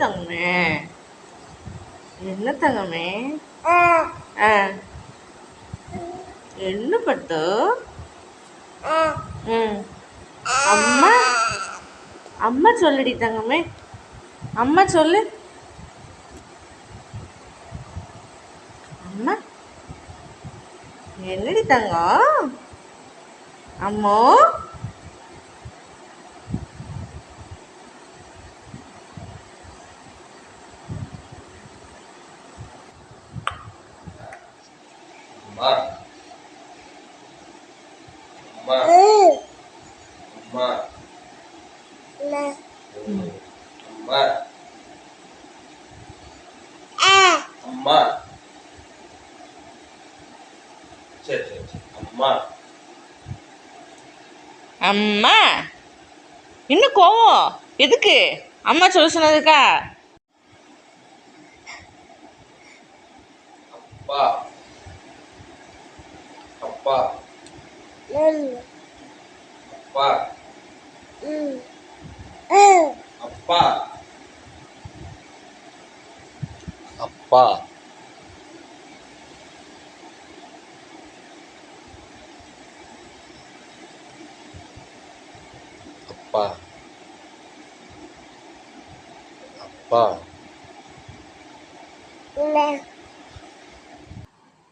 தங்கமே? என்ன தங்கமே? என்ன பட்டு? அம்மா அம்மா சொல்லுடி தங்கமே. அம்மா சொல்லு. அம்மா என்னடி தங்கம்? அம்மோ அம்மா அம்மா அம்மா அம்மா அம்மா சரி சரி சரி அம்மா அம்மா இன்னும் கோவம் எதுக்கு? அம்மா சொல்ல சொன்னதுக்கா? அப்பா அப்பா அப்பா அப்பா அப்பா அப்பா அப்பா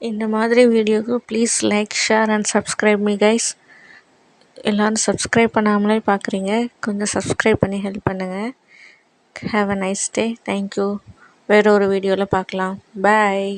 இந்த மாதிரி வீடியோக்கு please like share and subscribe me guys. எல்லோரும் சப்ஸ்கிரைப் பண்ணாமலே பார்க்குறீங்க, கொஞ்சம் சப்ஸ்கிரைப் பண்ணி ஹெல்ப் பண்ணுங்கள். Have a nice day. Thank you. வேறு ஒரு வீடியோவில் பார்க்கலாம். பாய்.